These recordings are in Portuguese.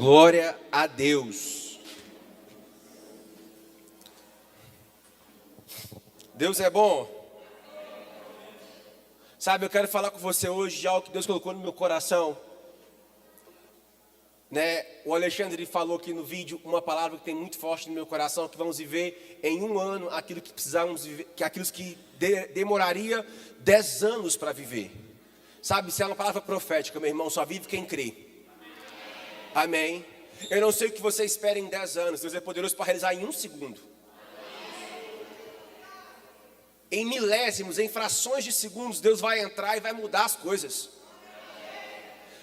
Glória a Deus. Deus é bom. Sabe, eu quero falar com você hoje de algo que Deus colocou no meu coração. O Alexandre falou aqui no vídeo uma palavra que tem muito forte no meu coração, que vamos viver em um ano aquilo que precisamos viver, aquilo que demoraria 10 anos para viver. Sabe, isso é uma palavra profética, meu irmão, só vive quem crê. Amém. Eu não sei o que você espera em 10 anos, Deus é poderoso para realizar em 1 segundo. Em milésimos, em frações de segundos, Deus vai entrar e vai mudar as coisas.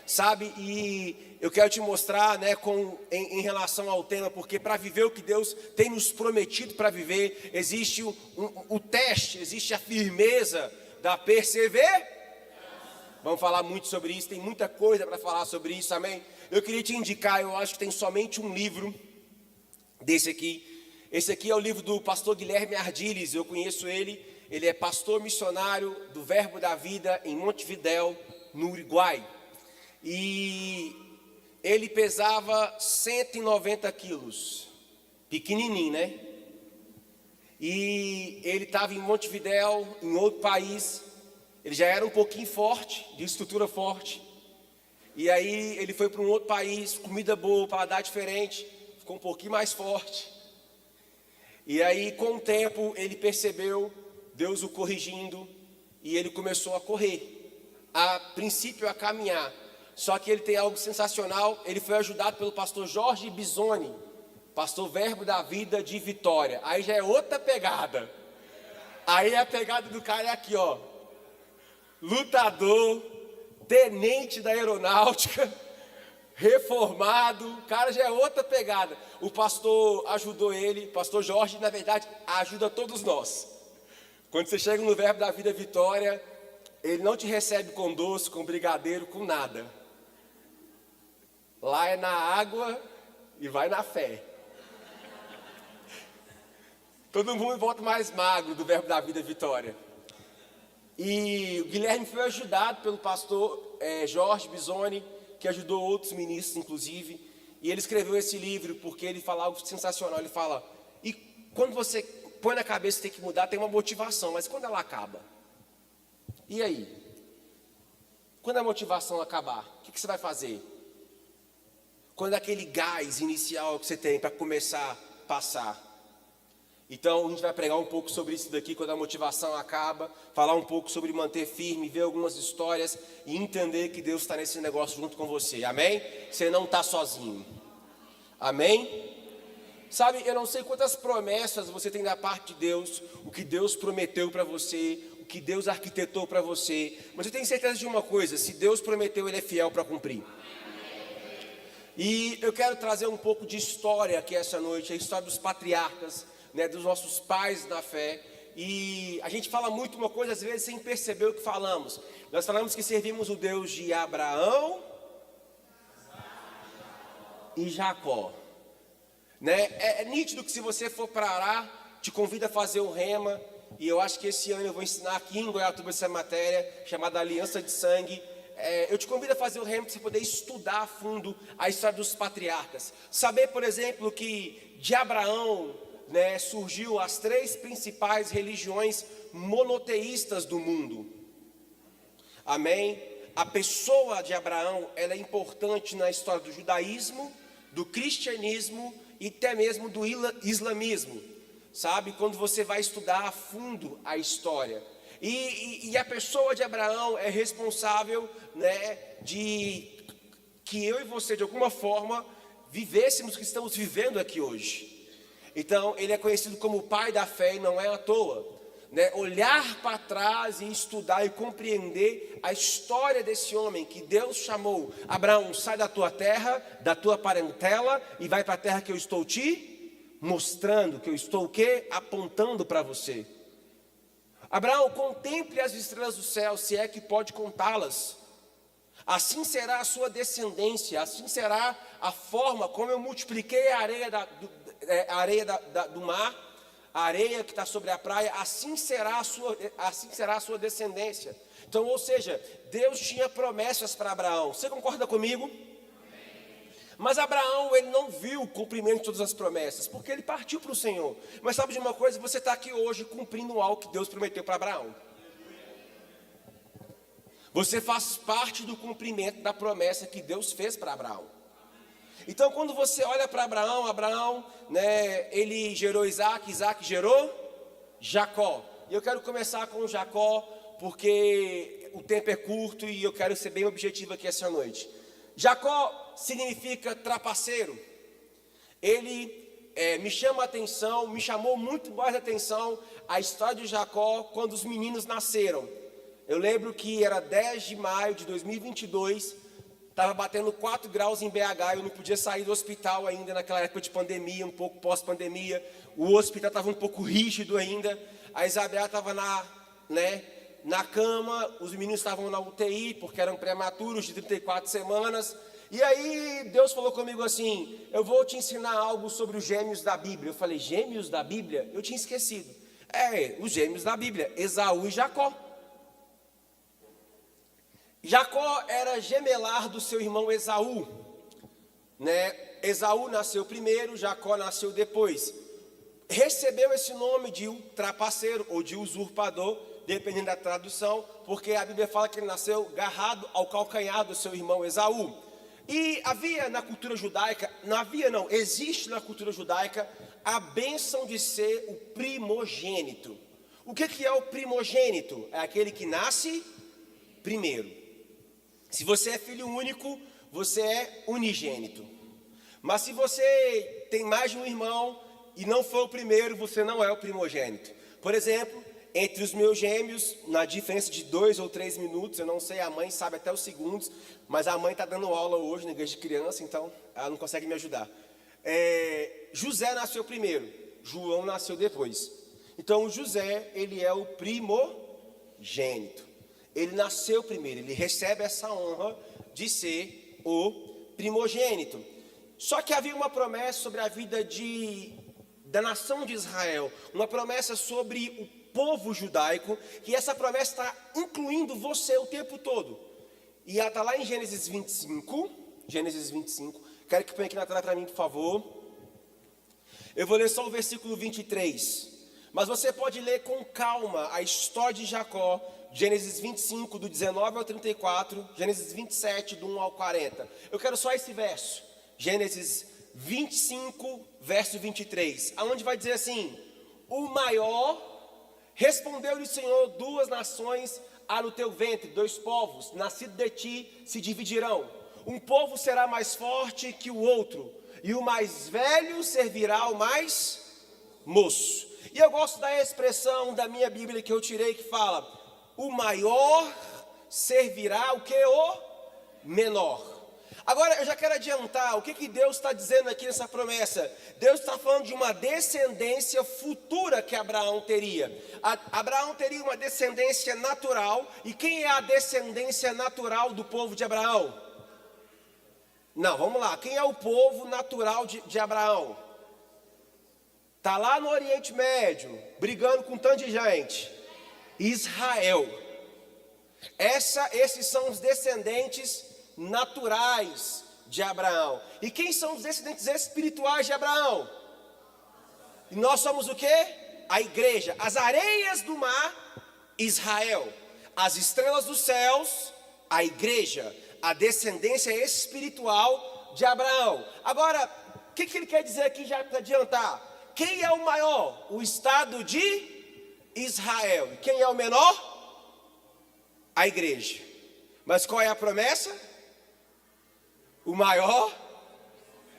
Sabe, e eu quero te mostrar, em relação ao tema, porque para viver o que Deus tem nos prometido para viver, existe o teste, existe a firmeza da perseverança. Vamos falar muito sobre isso, tem muita coisa para falar sobre isso, amém? Eu queria te indicar, eu acho que tem somente um livro desse aqui. Esse aqui é o livro do pastor Guilherme Ardiles, eu conheço ele. Ele é pastor missionário do Verbo da Vida em Montevidéu, no Uruguai. E ele pesava 190 quilos, pequenininho, né? E ele estava em Montevidéu, em outro país. Ele já era um pouquinho forte, de estrutura forte. E aí ele foi para um outro país, comida boa, paladar diferente, ficou um pouquinho mais forte. E aí com o tempo ele percebeu, Deus o corrigindo, e ele começou a correr. A princípio a caminhar. Só que ele tem algo sensacional, ele foi ajudado pelo pastor Jorge Bisoni, pastor Verbo da Vida de Vitória. Aí já é outra pegada. Aí a pegada do cara é aqui, ó. Lutador, tenente da aeronáutica, reformado, o cara já é outra pegada. O pastor ajudou ele, pastor Jorge, na verdade, ajuda todos nós. Quando você chega no Verbo da Vida Vitória, ele não te recebe com doce, com brigadeiro, com nada. Lá é na água e vai na fé. Todo mundo volta mais magro do Verbo da Vida Vitória. E o Guilherme foi ajudado pelo pastor Jorge Bisoni, que ajudou outros ministros, inclusive. E ele escreveu esse livro porque ele fala algo sensacional. Ele fala, e quando você põe na cabeça que tem que mudar, tem uma motivação, mas quando ela acaba? E aí? Quando a motivação acabar, o que você vai fazer? Quando aquele gás inicial que você tem para começar a passar? Então a gente vai pregar um pouco sobre isso daqui quando a motivação acaba, falar um pouco sobre manter firme, ver algumas histórias e entender que Deus está nesse negócio junto com você, amém? Você não está sozinho, amém? Sabe, eu não sei quantas promessas você tem da parte de Deus, o que Deus prometeu para você, o que Deus arquitetou para você, mas eu tenho certeza de uma coisa, se Deus prometeu, Ele é fiel para cumprir. E eu quero trazer um pouco de história aqui essa noite, a história dos patriarcas, dos nossos pais na fé. E a gente fala muito uma coisa às vezes sem perceber o que falamos. Nós falamos que servimos o Deus de Abraão e Jacó. É nítido que se você for para Ará, te convido a fazer o rema. E eu acho que esse ano eu vou ensinar aqui em Goiatuba essa matéria chamada Aliança de Sangue. Eu te convido a fazer o rema para você poder estudar a fundo a história dos patriarcas. Saber, por exemplo, que de Abraão surgiu as 3 principais religiões monoteístas do mundo. Amém? A pessoa de Abraão, ela é importante na história do judaísmo, do cristianismo e até mesmo do islamismo. Sabe? Quando você vai estudar a fundo a história. E a pessoa de Abraão é responsável, de que eu e você, de alguma forma, vivêssemos o que estamos vivendo aqui hoje. Então, ele é conhecido como o pai da fé e não é à toa. Olhar para trás e estudar e compreender a história desse homem que Deus chamou. Abraão, sai da tua terra, da tua parentela e vai para a terra que eu estou te mostrando, que eu estou o quê? Apontando para você. Abraão, contemple as estrelas do céu, se é que pode contá-las. Assim será a sua descendência, assim será a forma como eu multipliquei a areia do mar, a areia que está sobre a praia, assim será a sua descendência. Então, ou seja, Deus tinha promessas para Abraão. Você concorda comigo? Mas Abraão, ele não viu o cumprimento de todas as promessas, porque ele partiu para o Senhor. Mas sabe de uma coisa? Você está aqui hoje cumprindo algo que Deus prometeu para Abraão. Você faz parte do cumprimento da promessa que Deus fez para Abraão. Então, quando você olha para Abraão, né, ele gerou Isaac, Isaac gerou Jacó. E eu quero começar com Jacó, porque o tempo é curto e eu quero ser bem objetivo aqui essa noite. Jacó significa trapaceiro. Ele me chama a atenção, me chamou muito mais a atenção a história de Jacó quando os meninos nasceram. Eu lembro que era 10 de maio de 2022, estava batendo 4 graus em BH, eu não podia sair do hospital ainda naquela época de pandemia, um pouco pós-pandemia. O hospital estava um pouco rígido ainda. A Isabela estava na cama, os meninos estavam na UTI, porque eram prematuros de 34 semanas. E aí Deus falou comigo assim: eu vou te ensinar algo sobre os gêmeos da Bíblia. Eu falei: gêmeos da Bíblia? Eu tinha esquecido. Os gêmeos da Bíblia, Esaú e Jacó. Jacó era gemelar do seu irmão Esaú, né? Esaú nasceu primeiro, Jacó nasceu depois. Recebeu esse nome de trapaceiro ou de usurpador, dependendo da tradução, porque a Bíblia fala que ele nasceu garrado ao calcanhar do seu irmão Esaú. E havia na cultura judaica, existe na cultura judaica a bênção de ser o primogênito. O que é o primogênito? É aquele que nasce primeiro. Se você é filho único, você é unigênito. Mas se você tem mais de um irmão e não foi o primeiro, você não é o primogênito. Por exemplo, entre os meus gêmeos, na diferença de 2 ou 3 minutos, eu não sei, a mãe sabe até os segundos, mas a mãe está dando aula hoje na igreja de criança, então ela não consegue me ajudar. José nasceu primeiro, João nasceu depois. Então José, ele é o primogênito. Ele nasceu primeiro, ele recebe essa honra de ser o primogênito. Só que havia uma promessa sobre a vida da nação de Israel, uma promessa sobre o povo judaico, que essa promessa está incluindo você o tempo todo. E ela está lá em Gênesis 25, quero que ponha aqui na tela para mim, por favor. Eu vou ler só o versículo 23, mas você pode ler com calma a história de Jacó, Gênesis 25, do 19 ao 34, Gênesis 27, do 1 ao 40. Eu quero só esse verso, Gênesis 25, verso 23, aonde vai dizer assim: o maior respondeu-lhe o Senhor: 2 nações há no teu ventre, 2 povos, nascidos de ti, se dividirão. Um povo será mais forte que o outro, e o mais velho servirá ao mais moço. E eu gosto da expressão da minha Bíblia que eu tirei, que fala: o maior servirá o que? O menor. Agora eu já quero adiantar o que Deus está dizendo aqui nessa promessa. Deus está falando de uma descendência futura que Abraão teria. Abraão teria uma descendência natural. E quem é a descendência natural do povo de Abraão? Não, vamos lá. Quem é o povo natural de Abraão? Está lá no Oriente Médio, brigando com um tanto de gente. Israel. Esses são os descendentes naturais de Abraão. E quem são os descendentes espirituais de Abraão? E nós somos o quê? A igreja. As areias do mar, Israel. As estrelas dos céus, a igreja. A descendência espiritual de Abraão. Agora, o que ele quer dizer aqui já para adiantar? Quem é o maior? O estado de Israel. Quem é o menor? A igreja. Mas qual é a promessa? O maior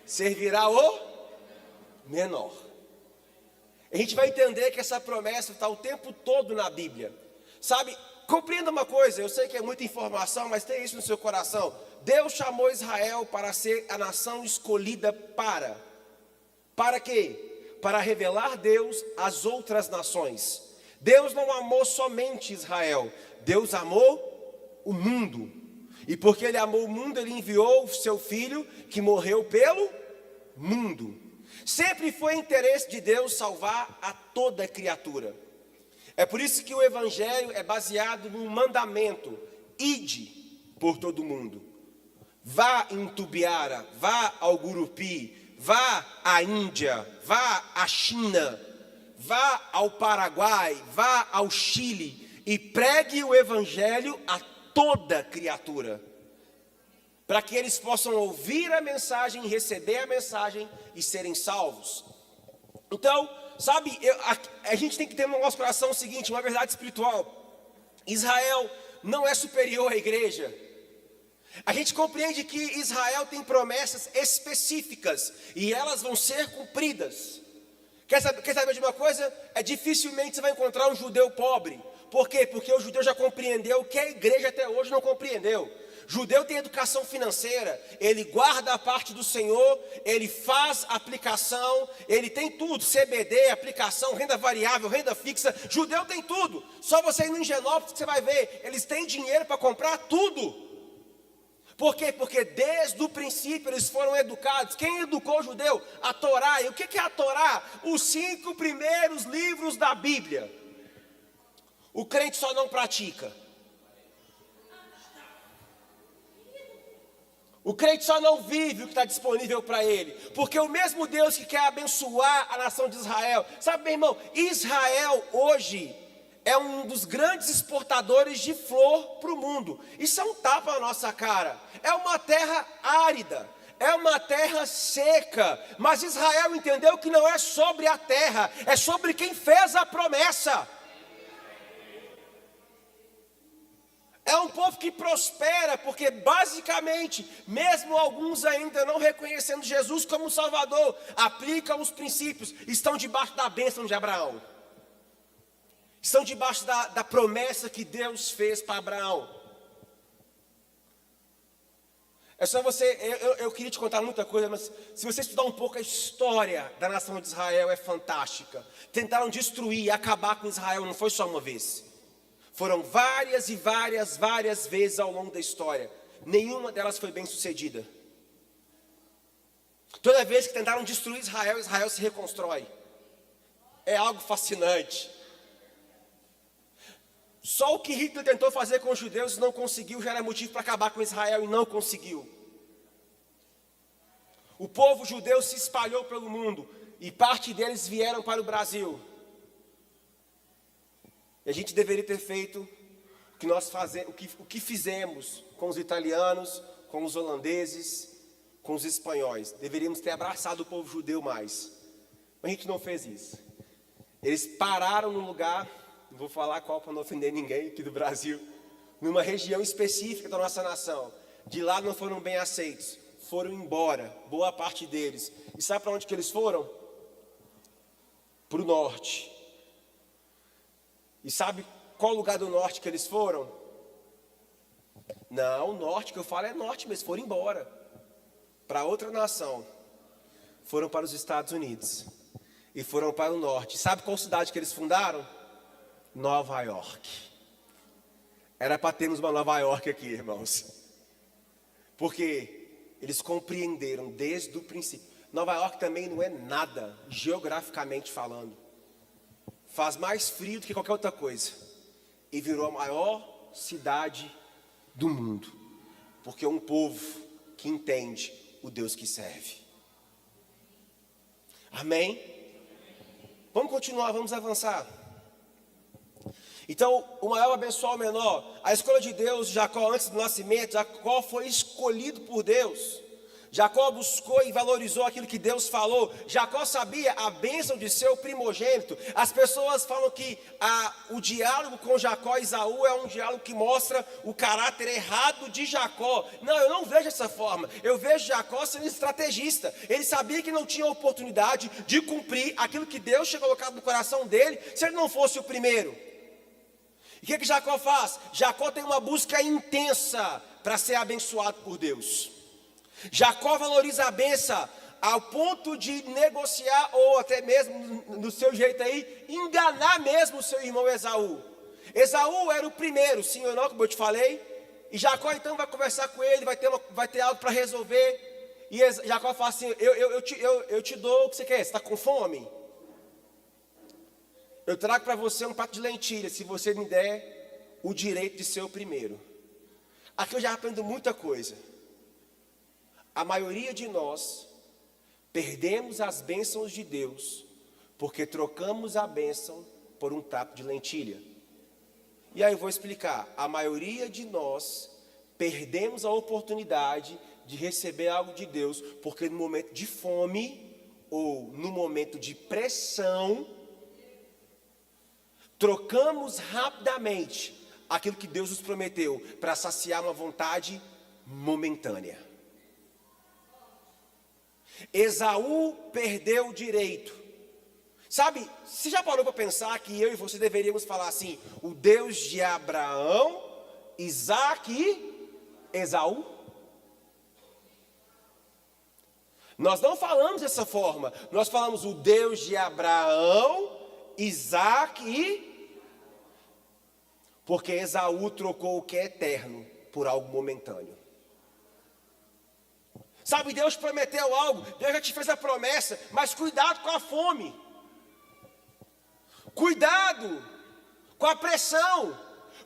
servirá o menor. A gente vai entender que essa promessa está o tempo todo na Bíblia. Sabe, compreenda uma coisa, eu sei que é muita informação, mas tenha isso no seu coração. Deus chamou Israel para ser a nação escolhida para quê? Para revelar Deus às outras nações. Deus não amou somente Israel, Deus amou o mundo. E porque Ele amou o mundo, Ele enviou o seu Filho, que morreu pelo mundo. Sempre foi interesse de Deus salvar a toda criatura. É por isso que o Evangelho é baseado no mandamento: ide por todo mundo. Vá em Tubiara, vá ao Gurupi, vá à Índia, vá à China, vá ao Paraguai, vá ao Chile e pregue o evangelho a toda criatura, para que eles possam ouvir a mensagem, receber a mensagem e serem salvos. Então, sabe, a gente tem que ter no nosso coração o seguinte, uma verdade espiritual: Israel não é superior à igreja. A gente compreende que Israel tem promessas específicas e elas vão ser cumpridas. Quer saber de uma coisa? Dificilmente você vai encontrar um judeu pobre. Por quê? Porque o judeu já compreendeu o que a igreja até hoje não compreendeu. Judeu tem educação financeira, ele guarda a parte do Senhor, ele faz aplicação, ele tem tudo, CBD, aplicação, renda variável, renda fixa. Judeu tem tudo. Só você ir no Higienópolis que você vai ver, eles têm dinheiro para comprar tudo. Por quê? Porque desde o princípio eles foram educados. Quem educou o judeu? A Torá. E o que é a Torá? Os 5 primeiros livros da Bíblia. O crente só não pratica. O crente só não vive o que está disponível para ele. Porque o mesmo Deus que quer abençoar a nação de Israel. Sabe, meu irmão, Israel hoje é um dos grandes exportadores de flor para o mundo. Isso é um tapa na nossa cara. É uma terra árida, é uma terra seca. Mas Israel entendeu que não é sobre a terra, é sobre quem fez a promessa. É um povo que prospera, porque basicamente, mesmo alguns ainda não reconhecendo Jesus como Salvador, aplicam os princípios, estão debaixo da bênção de Abraão. Estão debaixo da promessa que Deus fez para Abraão. É só você, eu queria te contar muita coisa, mas se você estudar um pouco a história da nação de Israel, é fantástica. Tentaram destruir, acabar com Israel, não foi só uma vez. Foram várias e várias vezes ao longo da história. Nenhuma delas foi bem sucedida. Toda vez que tentaram destruir Israel, Israel se reconstrói. É algo fascinante. Só o que Hitler tentou fazer com os judeus e não conseguiu, já era motivo para acabar com Israel e não conseguiu. O povo judeu se espalhou pelo mundo e parte deles vieram para o Brasil. E a gente deveria ter feito o que fizemos com os italianos, com os holandeses, com os espanhóis. Deveríamos ter abraçado o povo judeu mais. Mas a gente não fez isso. Eles pararam no lugar, não vou falar qual para não ofender ninguém aqui do Brasil, numa região específica da nossa nação. De lá não foram bem aceitos, foram embora, boa parte deles. E sabe para onde que eles foram? Para o norte. E sabe qual lugar do norte que eles foram? Não, o norte que eu falo é norte, mas foram embora. Para outra nação. Foram para os Estados Unidos. E foram para o norte. Sabe qual cidade que eles fundaram? Nova York. Era para termos uma Nova York aqui, irmãos. Porque eles compreenderam desde o princípio. Nova York também não é nada, geograficamente falando. Faz mais frio do que qualquer outra coisa. E virou a maior cidade do mundo. Porque é um povo que entende o Deus que serve. Amém? Vamos continuar, vamos avançar. Então, o maior abençoar o menor. A escolha de Deus, Jacó, antes do nascimento, Jacó foi escolhido por Deus. Jacó buscou e valorizou aquilo que Deus falou. Jacó sabia a bênção de ser o primogênito. As pessoas falam que o diálogo com Jacó e Esaú é um diálogo que mostra o caráter errado de Jacó. Não, eu não vejo dessa forma. Eu vejo Jacó sendo estrategista. Ele sabia que não tinha oportunidade de cumprir aquilo que Deus tinha colocado no coração dele, se ele não fosse o primeiro. E o que Jacó faz? Jacó tem uma busca intensa para ser abençoado por Deus. Jacó valoriza a bênção ao ponto de negociar, ou até mesmo, do seu jeito aí, enganar mesmo o seu irmão Esaú. Esaú era o primeiro, sim ou não, como eu te falei. E Jacó então vai conversar com ele, vai ter algo para resolver. E Jacó fala assim, eu te dou o que você quer, você está com fome? Eu trago para você um prato de lentilha, se você me der o direito de ser o primeiro. Aqui eu já aprendo muita coisa. A maioria de nós perdemos as bênçãos de Deus porque trocamos a bênção por um prato de lentilha. E aí eu vou explicar. A maioria de nós perdemos a oportunidade de receber algo de Deus porque no momento de fome ou no momento de pressão, trocamos rapidamente aquilo que Deus nos prometeu para saciar uma vontade momentânea. Esaú perdeu o direito. Sabe, você já parou para pensar que eu e você deveríamos falar assim: o Deus de Abraão, Isaac e Esaú? Nós não falamos dessa forma. Nós falamos o Deus de Abraão, Isaac e... Porque Esaú trocou o que é eterno por algo momentâneo. Sabe, Deus prometeu algo, Deus já te fez a promessa, mas cuidado com a fome. Cuidado com a pressão,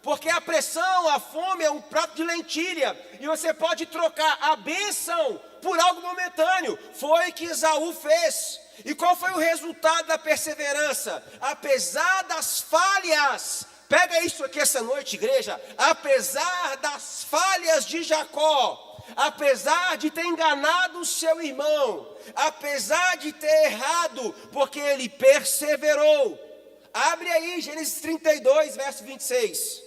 porque a pressão, a fome é um prato de lentilha, e você pode trocar a bênção por algo momentâneo. Foi o que Esaú fez. E qual foi o resultado da perseverança? Apesar das falhas, pega isso aqui essa noite, igreja, apesar das falhas de Jacó, apesar de ter enganado o seu irmão, apesar de ter errado, porque ele perseverou. Abre aí Gênesis 32, verso 26.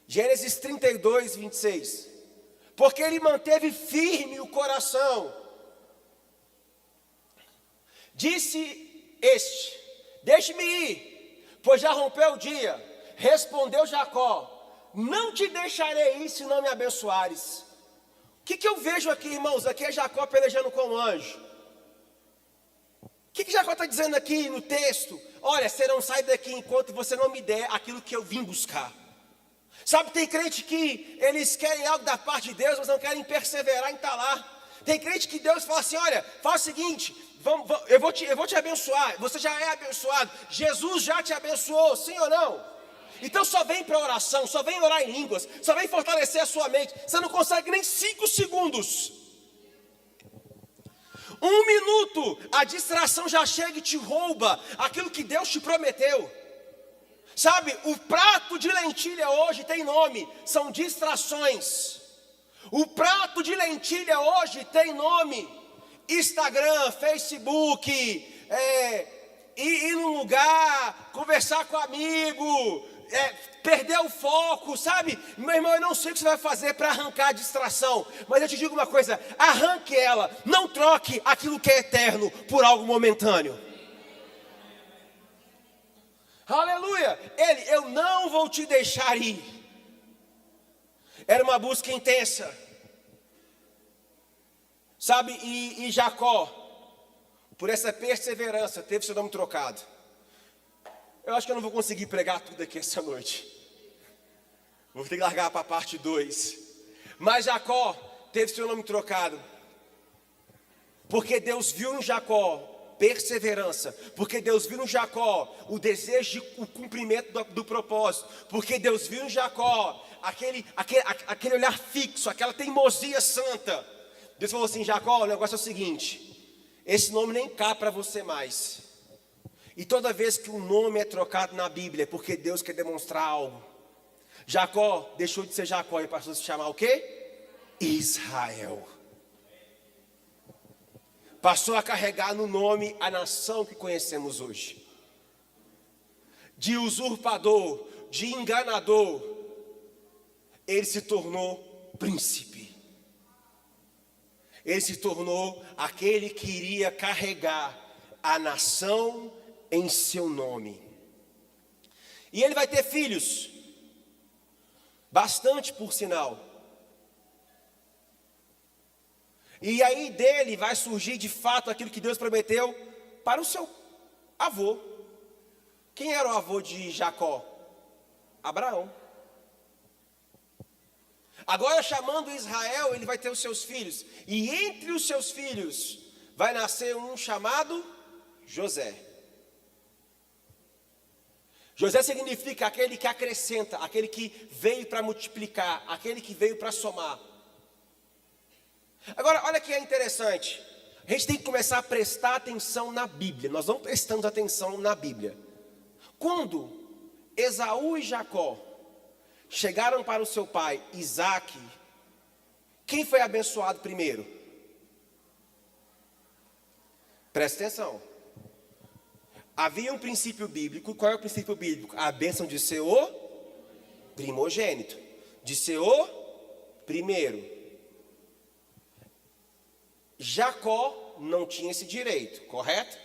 Gênesis 32, 26. Porque ele manteve firme o coração. Disse este: deixe-me ir, pois já rompeu o dia. Respondeu Jacó: não te deixarei ir se não me abençoares. O que eu vejo aqui, irmãos? Aqui é Jacó pelejando com o anjo. O que Jacó está dizendo aqui no texto? Olha, você não sai daqui enquanto você não me der aquilo que eu vim buscar. Sabe, tem crente que eles querem algo da parte de Deus, mas não querem perseverar em estar lá. Tem crente que Deus fala assim: olha, faz o seguinte, eu vou te abençoar, você já é abençoado, Jesus já te abençoou, sim ou não? Então só vem para oração, só vem orar em línguas, só vem fortalecer a sua mente. Você não consegue nem 5 segundos. 1 minuto, a distração já chega e te rouba aquilo que Deus te prometeu. Sabe, o prato de lentilha hoje tem nome, são distrações. O prato de lentilha hoje tem nome: Instagram, Facebook, ir num lugar, conversar com amigo, perder o foco, sabe? Meu irmão, eu não sei o que você vai fazer para arrancar a distração, mas eu te digo uma coisa: arranque ela, não troque aquilo que é eterno por algo momentâneo. Aleluia! Eu não vou te deixar ir. Era uma busca intensa. Sabe, e Jacó, por essa perseverança, teve seu nome trocado. Eu acho que eu não vou conseguir pregar tudo aqui essa noite. Vou ter que largar para a parte 2. Mas Jacó teve seu nome trocado, porque Deus viu em Jacó perseverança, porque Deus viu em Jacó o desejo de o cumprimento do propósito, porque Deus viu em Jacó aquele olhar fixo, aquela teimosia santa. Deus falou assim: Jacó, o negócio é o seguinte, esse nome nem cabe para você mais. E toda vez que um nome é trocado na Bíblia é porque Deus quer demonstrar algo. Jacó deixou de ser Jacó e passou a se chamar o quê? Israel. Passou a carregar no nome a nação que conhecemos hoje. De usurpador, de enganador, ele se tornou príncipe. Ele se tornou aquele que iria carregar a nação em seu nome. E ele vai ter filhos, bastante por sinal. E aí dele vai surgir de fato aquilo que Deus prometeu para o seu avô. Quem era o avô de Jacó? Abraão. Agora, chamando Israel, ele vai ter os seus filhos. E entre os seus filhos vai nascer um chamado José. José significa aquele que acrescenta, aquele que veio para multiplicar, aquele que veio para somar. Agora, olha que é interessante. A gente tem que começar a prestar atenção na Bíblia. Nós não prestamos atenção na Bíblia. Quando Esaú e Jacó chegaram para o seu pai Isaque, quem foi abençoado primeiro? Presta atenção. Havia um princípio bíblico. Qual é o princípio bíblico? A bênção de ser o primogênito, de ser o primeiro. Jacó não tinha esse direito, correto?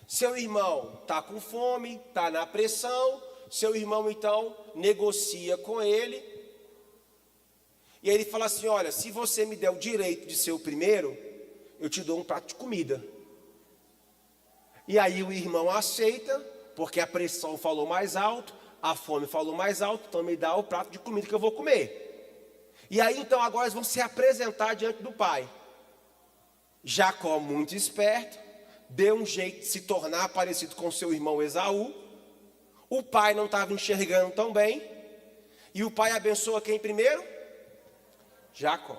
Seu irmão está com fome, está na pressão. Seu irmão então negocia com ele. E aí ele fala assim: olha, se você me der o direito de ser o primeiro, eu te dou um prato de comida. E aí o irmão aceita, porque a pressão falou mais alto, a fome falou mais alto, então me dá o prato de comida que eu vou comer. E aí então agora eles vão se apresentar diante do pai. Jacó, muito esperto, deu um jeito de se tornar parecido com seu irmão Esaú. O pai não estava enxergando tão bem. E o pai abençoa quem primeiro? Jacó.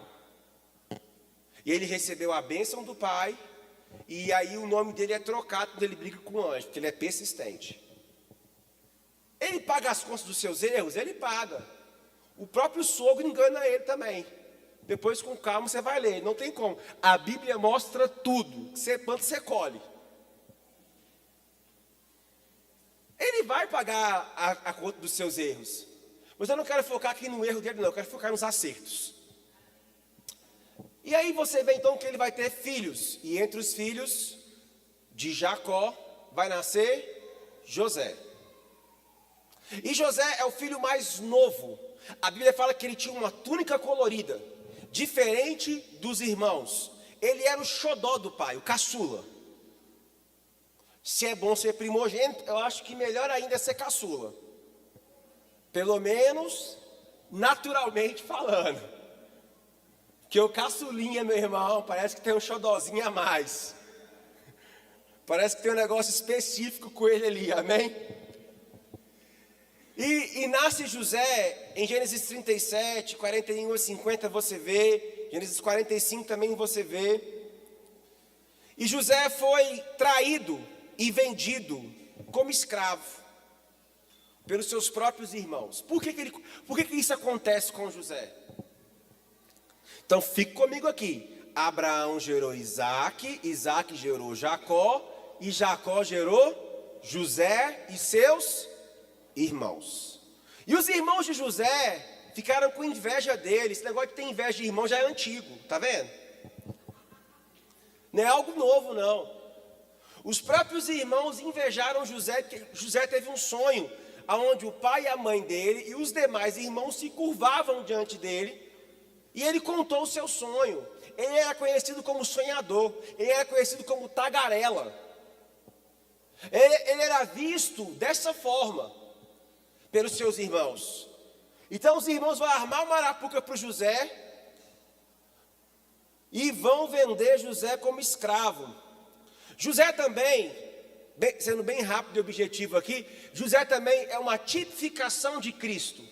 E ele recebeu a bênção do pai. E aí o nome dele é trocado quando ele briga com o anjo, porque ele é persistente. Ele paga as contas dos seus erros? Ele paga. O próprio sogro engana ele também. Depois com calma você vai ler, não tem como. A Bíblia mostra tudo, você planta, você colhe. Ele vai pagar a conta dos seus erros. Mas eu não quero focar aqui no erro dele não, eu quero focar nos acertos. E aí você vê então que ele vai ter filhos. E entre os filhos de Jacó vai nascer José. E José é o filho mais novo. A Bíblia fala que ele tinha uma túnica colorida, diferente dos irmãos. Ele era o xodó do pai, o caçula. Se é bom ser primogênito, eu acho que melhor ainda é ser caçula. Pelo menos, naturalmente falando. Porque o caçulinha, meu irmão, parece que tem um xodózinho a mais. Parece que tem um negócio específico com ele ali, amém? E nasce José, em Gênesis 37, 41 a 50 você vê, Gênesis 45 também você vê. E José foi traído e vendido como escravo pelos seus próprios irmãos. Por que isso acontece com José? Então fique comigo aqui. Abraão gerou Isaque, Isaque gerou Jacó, e Jacó gerou José e seus irmãos. E os irmãos de José ficaram com inveja dele. Esse negócio de ter inveja de irmão já é antigo, tá vendo? Não é algo novo não. Os próprios irmãos invejaram José, porque José teve um sonho, onde o pai e a mãe dele e os demais irmãos se curvavam diante dele, e ele contou o seu sonho. Ele era conhecido como sonhador, ele era conhecido como tagarela. Ele era visto dessa forma pelos seus irmãos. Então os irmãos vão armar uma arapuca para o José e vão vender José como escravo. José também, sendo bem rápido e objetivo aqui, José também é uma tipificação de Cristo,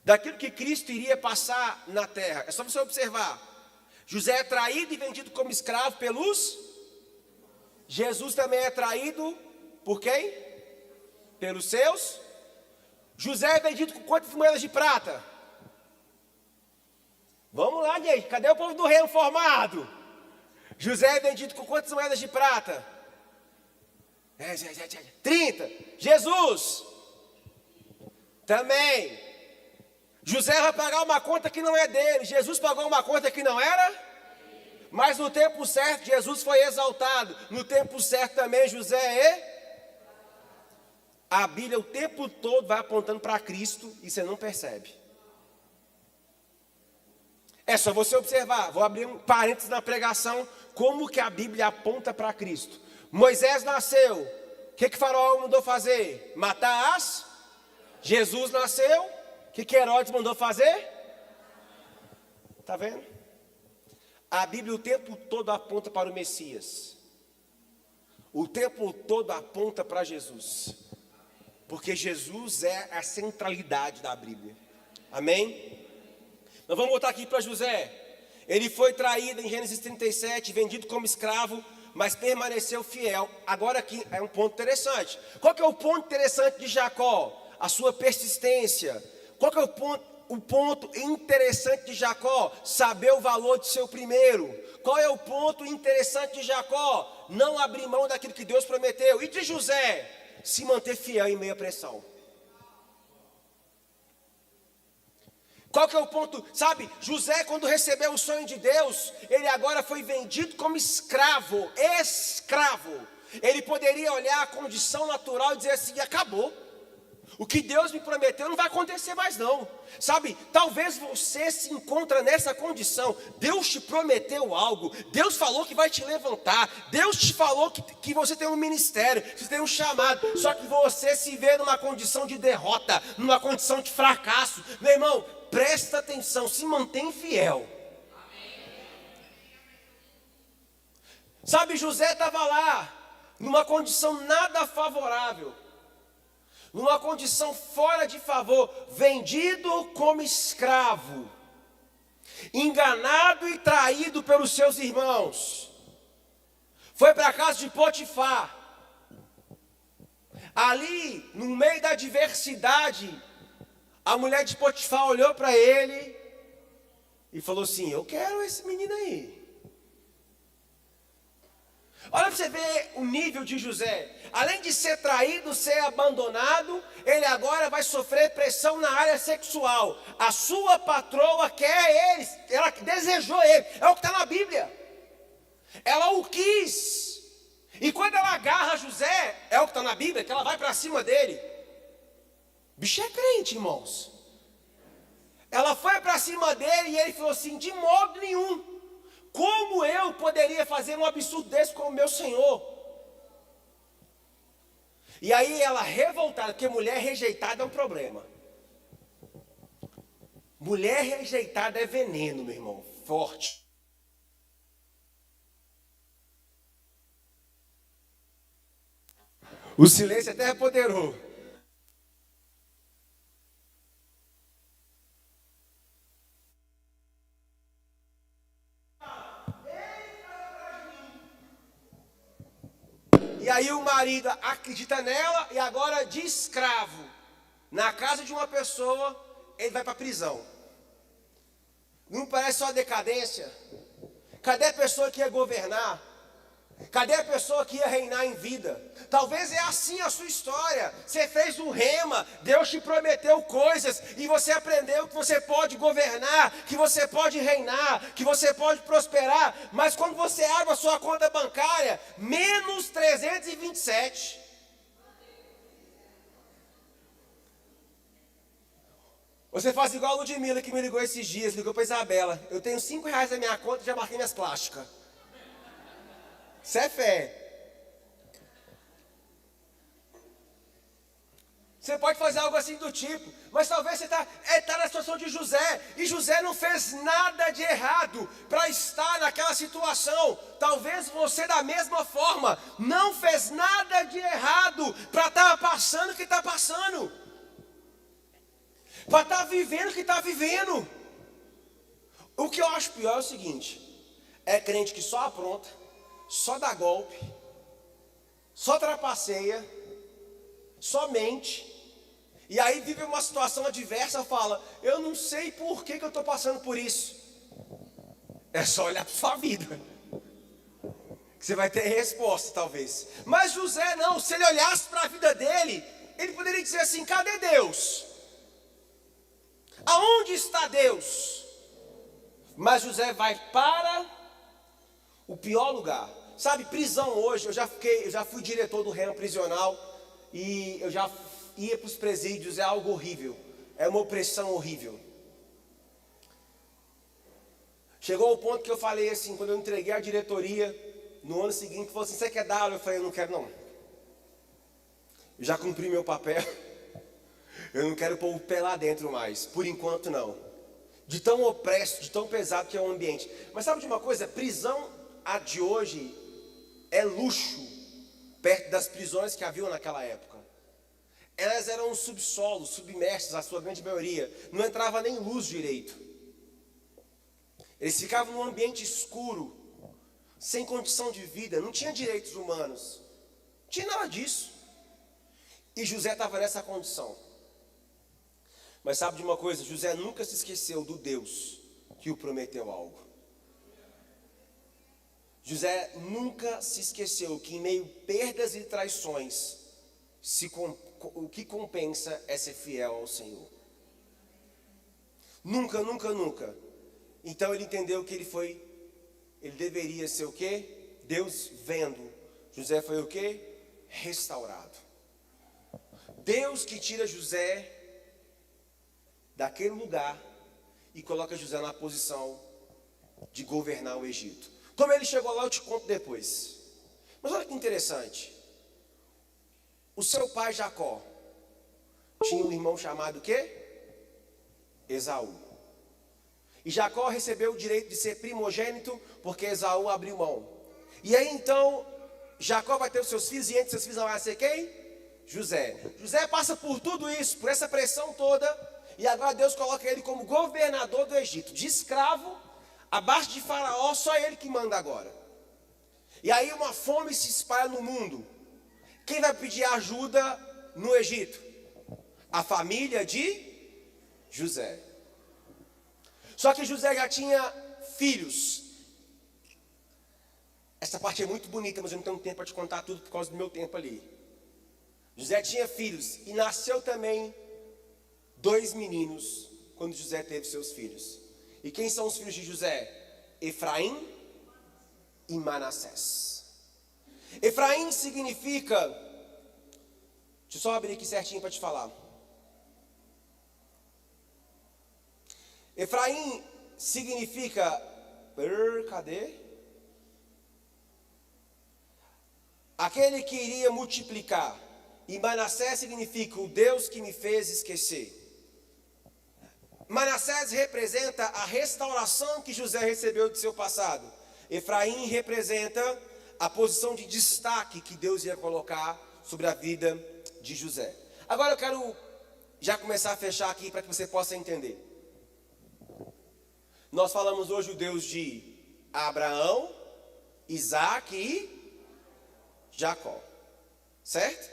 daquilo que Cristo iria passar na terra. É só você observar. José é traído e vendido como escravo pelos... Jesus também é traído por quem? Pelos seus. José é vendido com quantas moedas de prata? Vamos lá, gente, cadê o povo do reino formado? José é vendido com quantas moedas de prata? 30. Jesus também. José vai pagar uma conta que não é dele. Jesus pagou uma conta que não era. Mas no tempo certo Jesus foi exaltado. No tempo certo também José é. A Bíblia o tempo todo vai apontando para Cristo e você não percebe. É só você observar. Vou abrir um parênteses na pregação. Como que a Bíblia aponta para Cristo? Moisés nasceu. O que Faraó mandou fazer? Matar as. Jesus nasceu. O que Herodes mandou fazer? Está vendo? A Bíblia o tempo todo aponta para o Messias. O tempo todo aponta para Jesus. Porque Jesus é a centralidade da Bíblia. Amém? Nós vamos voltar aqui para José. Ele foi traído em Gênesis 37, vendido como escravo, mas permaneceu fiel. Agora aqui é um ponto interessante. Qual que é o ponto interessante de Jacó? A sua persistência. Qual que é o ponto interessante de Jacó? Saber o valor de seu primeiro. Qual é o ponto interessante de Jacó? Não abrir mão daquilo que Deus prometeu. E de José? Se manter fiel em meio à pressão. Qual que é o ponto? Sabe, José, quando recebeu o sonho de Deus, ele agora foi vendido como escravo. Escravo. Ele poderia olhar a condição natural e dizer assim: acabou. O que Deus me prometeu não vai acontecer mais não. Sabe, talvez você se encontra nessa condição. Deus te prometeu algo. Deus falou que vai te levantar. Deus te falou que você tem um ministério, que você tem um chamado. Só que você se vê numa condição de derrota, numa condição de fracasso. Meu irmão, presta atenção, se mantém fiel. Sabe, José estava lá, numa condição nada favorável, numa condição fora de favor, vendido como escravo, enganado e traído pelos seus irmãos. Foi para a casa de Potifar. Ali, no meio da adversidade, a mulher de Potifar olhou para ele e falou assim: eu quero esse menino aí. Olha para você ver o nível de José. Além de ser traído, ser abandonado, ele agora vai sofrer pressão na área sexual. A sua patroa quer ele, ela desejou ele. É o que está na Bíblia. Ela o quis. E quando ela agarra José, é o que está na Bíblia, que ela vai para cima dele. Bicho é crente, irmãos. Ela foi para cima dele e ele falou assim: de modo nenhum. Como eu poderia fazer um absurdo desse com o meu Senhor? E aí ela revoltada, porque mulher rejeitada é um problema. Mulher rejeitada é veneno, meu irmão, forte. O silêncio até apoderou. E aí o marido acredita nela e agora de escravo, na casa de uma pessoa, ele vai para a prisão. Não parece só decadência? Cadê a pessoa que ia governar? Cadê a pessoa que ia reinar em vida? Talvez é assim a sua história. Você fez um rema, Deus te prometeu coisas e você aprendeu que você pode governar, que você pode reinar, que você pode prosperar. Mas quando você abre a sua conta bancária, menos 327. Você faz igual a Ludmila que me ligou esses dias, ligou para Isabela. Eu tenho R$5 na minha conta e já marquei minhas plásticas. Isso é fé. Você pode fazer algo assim do tipo, mas talvez você está na situação de José, e José não fez nada de errado para estar naquela situação. Talvez você da mesma forma não fez nada de errado para estar passando o que está passando, para estar vivendo o que está vivendo. O que eu acho pior é o seguinte: é crente que só apronta, só dá golpe, só trapaceia, só mente, e aí vive uma situação adversa, fala: eu não sei por que eu estou passando por isso. É só olhar para sua vida, que você vai ter resposta talvez. Mas José não, se ele olhasse para a vida dele, ele poderia dizer assim: cadê Deus? Aonde está Deus? Mas José vai para o pior lugar. Sabe, prisão hoje, eu já fui diretor do remo prisional e eu já ia para os presídios, é algo horrível, é uma opressão horrível. Chegou ao ponto que eu falei assim, quando eu entreguei a diretoria, no ano seguinte, falou assim: você quer dar aula? Eu falei: eu não quero não. Eu já cumpri meu papel, eu não quero pôr o pé lá dentro mais, por enquanto não. De tão opresso, de tão pesado que é o ambiente. Mas sabe de uma coisa? Prisão a de hoje é luxo perto das prisões que haviam naquela época. Elas eram um subsolo, submersas, a sua grande maioria. Não entrava nem luz direito. Eles ficavam num ambiente escuro, sem condição de vida, não tinha direitos humanos, não tinha nada disso. E José estava nessa condição. Mas sabe de uma coisa? José nunca se esqueceu do Deus que o prometeu algo. José nunca se esqueceu que em meio a perdas e traições, o que compensa é ser fiel ao Senhor. Nunca, nunca, nunca. Então ele entendeu que ele deveria ser o quê? Deus vendo. José foi o quê? Restaurado. Deus que tira José daquele lugar e coloca José na posição de governar o Egito. Como ele chegou lá, eu te conto depois. Mas olha que interessante. O seu pai Jacó tinha um irmão chamado o quê? Esaú. E Jacó recebeu o direito de ser primogênito porque Esaú abriu mão. E aí então, Jacó vai ter os seus filhos e entre seus filhos vai ser quem? José. José passa por tudo isso, por essa pressão toda, e agora Deus coloca ele como governador do Egito, de escravo, abaixo de Faraó, só ele que manda agora. E aí uma fome se espalha no mundo. Quem vai pedir ajuda no Egito? A família de José. Só que José já tinha filhos. Essa parte é muito bonita, mas eu não tenho tempo para te contar tudo por causa do meu tempo ali. José tinha filhos e nasceu também 2 meninos quando José teve seus filhos. E quem são os filhos de José? Efraim e Manassés. Efraim significa, deixa eu só abrir aqui certinho para te falar. Efraim significa, cadê? Aquele que iria multiplicar. E Manassés significa o Deus que me fez esquecer. Manassés representa a restauração que José recebeu de seu passado. Efraim representa a posição de destaque que Deus ia colocar sobre a vida de José. Agora eu quero já começar a fechar aqui para que você possa entender. Nós falamos hoje o Deus de Abraão, Isaac e Jacó, certo?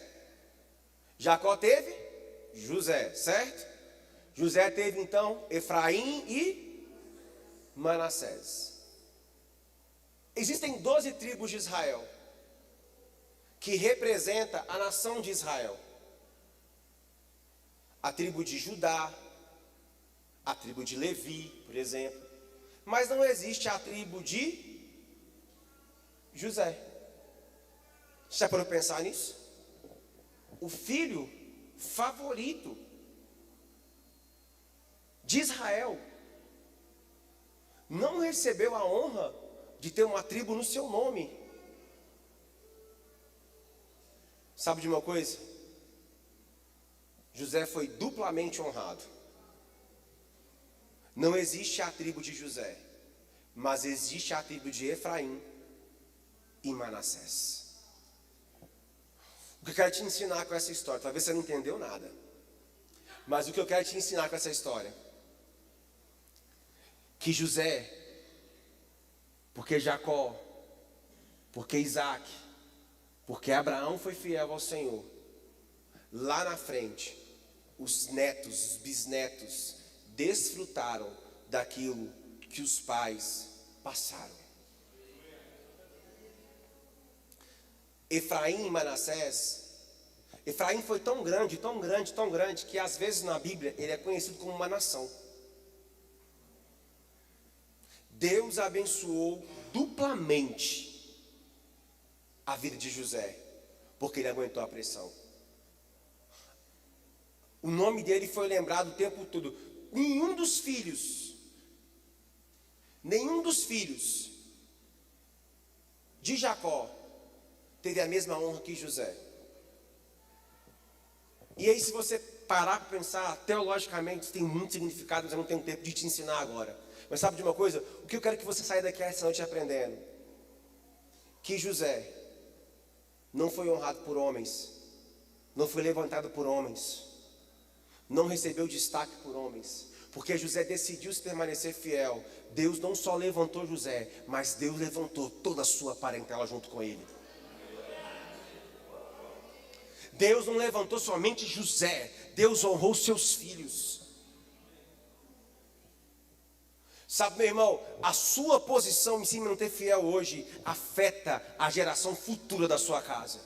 Jacó teve José, certo? José teve então Efraim e Manassés. Existem 12 tribos de Israel que representa a nação de Israel. A tribo de Judá, a tribo de Levi, por exemplo. Mas não existe a tribo de José. Já parou para pensar nisso? O filho favorito de Israel não recebeu a honra de ter uma tribo no seu nome. Sabe de uma coisa? José foi duplamente honrado. Não existe a tribo de José, mas existe a tribo de Efraim e Manassés. O que eu quero te ensinar com essa história, talvez você não entendeu nada, mas o que eu quero te ensinar com essa história, que José, porque Jacó, porque Isaac, porque Abraão foi fiel ao Senhor, lá na frente, os netos, os bisnetos, desfrutaram daquilo que os pais passaram. Efraim e Manassés, Efraim foi tão grande, tão grande, tão grande, que às vezes na Bíblia ele é conhecido como uma nação. Deus abençoou duplamente a vida de José, porque ele aguentou a pressão. O nome dele foi lembrado o tempo todo. Nenhum dos filhos de Jacó teve a mesma honra que José. E aí, se você parar para pensar, teologicamente, isso tem muito significado, mas eu não tenho tempo de te ensinar agora. Mas sabe de uma coisa? O que eu quero que você saia daqui essa noite aprendendo? Que José não foi honrado por homens, não foi levantado por homens, não recebeu destaque por homens, Porque José decidiu se permanecer fiel. Deus não só levantou José, mas Deus levantou toda a sua parentela junto com ele. Deus não levantou somente José, Deus honrou seus filhos. Sabe, meu irmão, a sua posição em se manter fiel hoje afeta a geração futura da sua casa.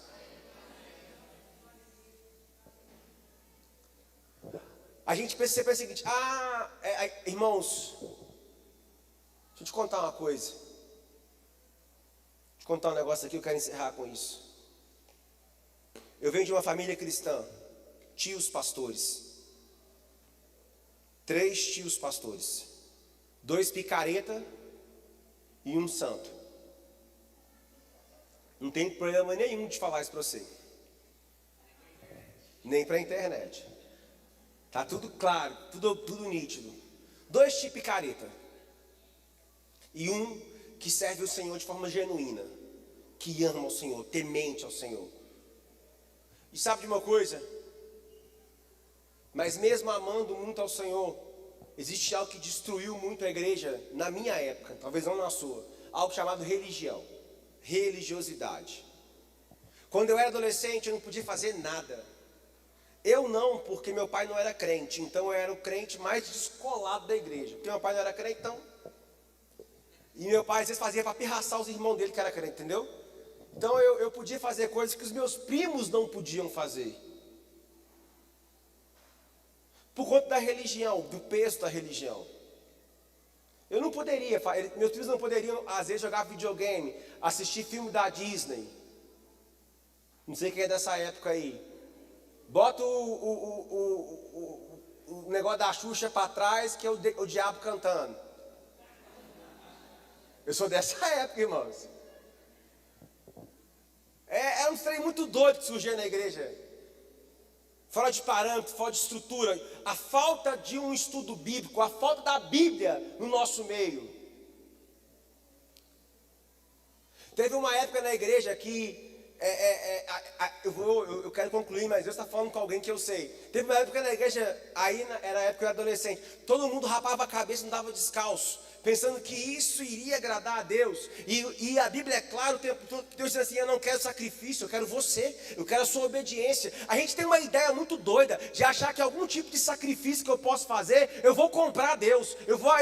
A gente pensa o seguinte: irmãos, deixa eu te contar uma coisa. Deixa eu te contar um negócio aqui, eu quero encerrar com isso. Eu venho de uma família cristã, tios pastores. 3 tios pastores. 2 picareta e 1 santo. Não tem problema nenhum de falar isso para você. Nem para a internet. Tá tudo claro, tudo nítido. 2 tios picareta. E 1 que serve o Senhor de forma genuína. Que ama o Senhor, temente ao Senhor. E sabe de uma coisa? Mas mesmo amando muito ao Senhor, existe algo que destruiu muito a igreja na minha época, talvez não na sua. Algo chamado religião, religiosidade. Quando eu era adolescente, eu não podia fazer nada. Eu não, porque meu pai não era crente, então eu era o crente mais descolado da igreja. Porque meu pai não era crente, então... E meu pai às vezes fazia para pirraçar os irmãos dele que era crente, entendeu? Então eu podia fazer coisas que os meus primos não podiam fazer. Por conta da religião, do peso da religião. Eu não poderia, meus filhos não poderiam, às vezes, jogar videogame, assistir filme da Disney. Não sei quem é dessa época aí. Bota o negócio da Xuxa para trás, que é o diabo cantando. Eu sou dessa época, irmãos. É um trem muito doido que surgia na igreja. Fora de parâmetro, fora de estrutura. A falta de um estudo bíblico, a falta da Bíblia no nosso meio. Teve uma época na igreja que... eu quero concluir, mas Deus está falando com alguém que eu sei. Teve uma época na igreja, era a época que eu era adolescente. Todo mundo rapava a cabeça e andava descalço, pensando que isso iria agradar a Deus. E a Bíblia é clara o tempo todo. Deus diz assim: eu não quero sacrifício, eu quero você, eu quero a sua obediência. A gente tem uma ideia muito doida de achar que algum tipo de sacrifício que eu posso fazer, eu vou comprar a Deus. Eu vou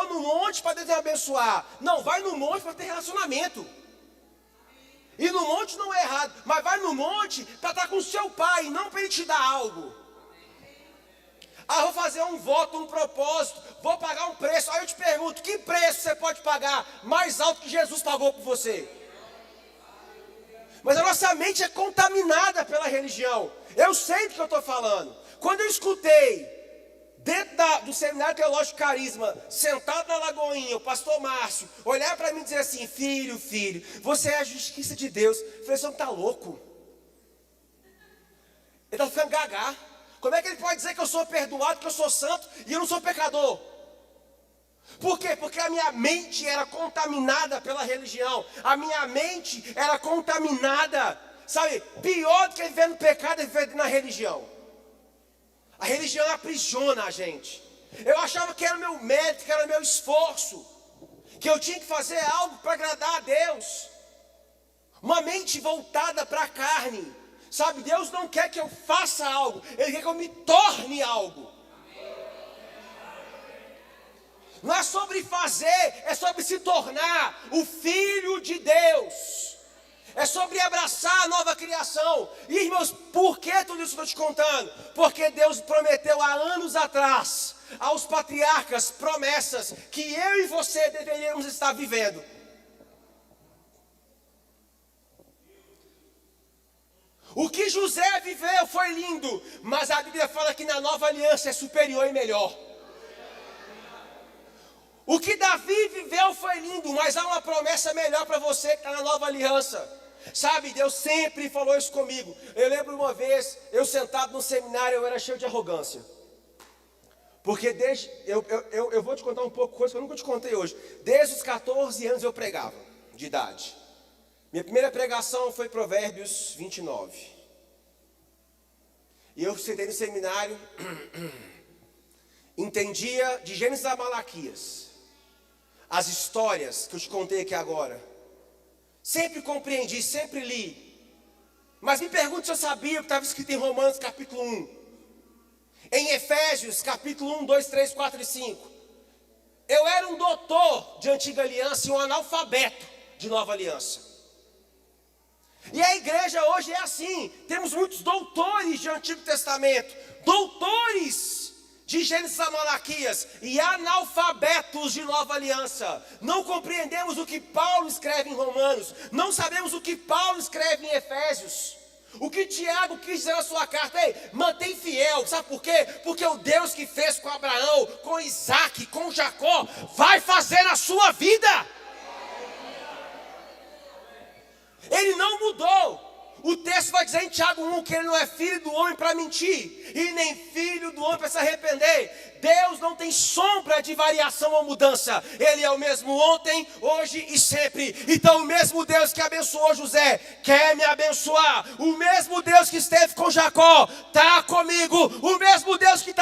no monte para Deus me abençoar. Não, vai no monte para ter relacionamento. E no monte não é errado, mas vai no monte para estar com o seu pai, não para ele te dar algo. Vou fazer um voto, um propósito, vou pagar um preço. Aí eu te pergunto: que preço você pode pagar mais alto que Jesus pagou por você? Mas a nossa mente é contaminada pela religião. Eu sei do que eu estou falando. Quando eu escutei, dentro do Seminário Teológico Carisma, sentado na Lagoinha, o pastor Márcio olhar para mim e dizer assim: filho, você é a justiça de Deus. Eu falei: você não está louco? Ele está ficando gagá. Como é que ele pode dizer que eu sou perdoado, que eu sou santo e eu não sou pecador? Por quê? Porque a minha mente era contaminada pela religião. A minha mente era contaminada, sabe? Pior do que viver no pecado é viver na religião. A religião aprisiona a gente. Eu achava que era o meu mérito, que era o meu esforço, que eu tinha que fazer algo para agradar a Deus. Uma mente voltada para a carne. Sabe, Deus não quer que eu faça algo, Ele quer que eu me torne algo. Não é sobre fazer, é sobre se tornar o Filho de Deus. É sobre abraçar a nova criação. E, irmãos, por que tudo isso eu estou te contando? Porque Deus prometeu há anos atrás aos patriarcas promessas que eu e você deveríamos estar vivendo. O que José viveu foi lindo, mas a Bíblia fala que na nova aliança é superior e melhor. O que Davi viveu foi lindo, mas há uma promessa melhor para você que está na nova aliança. Sabe, Deus sempre falou isso comigo. Eu lembro uma vez, eu sentado no seminário, eu era cheio de arrogância. Porque eu vou te contar um pouco coisa que eu nunca te contei hoje. Desde os 14 anos eu pregava, de idade. Minha primeira pregação foi Provérbios 29. E eu sentei no seminário, entendia de Gênesis a Malaquias as histórias que eu te contei aqui agora. Sempre compreendi, sempre li. Mas me pergunte se eu sabia o que estava escrito em Romanos capítulo 1. Em Efésios capítulo 1, 2, 3, 4 e 5. Eu era um doutor de antiga aliança e um analfabeto de nova aliança. E a igreja hoje é assim. Temos muitos doutores de Antigo Testamento, doutores de Gênesis a Malaquias e analfabetos de nova aliança. Não compreendemos o que Paulo escreve em Romanos, não sabemos o que Paulo escreve em Efésios. O que Tiago quis dizer na sua carta: ei, mantém fiel. Sabe por quê? Porque o Deus que fez com Abraão, com Isaac, com Jacó, vai fazer na sua vida. Ele não mudou. O texto vai dizer em Tiago 1 que ele não é filho do homem para mentir, e nem filho do homem para se arrepender. Deus não tem sombra de variação ou mudança. Ele é o mesmo ontem, hoje e sempre. Então o mesmo Deus que abençoou José quer me abençoar. O mesmo Deus que esteve com Jacó está comigo. O mesmo Deus que está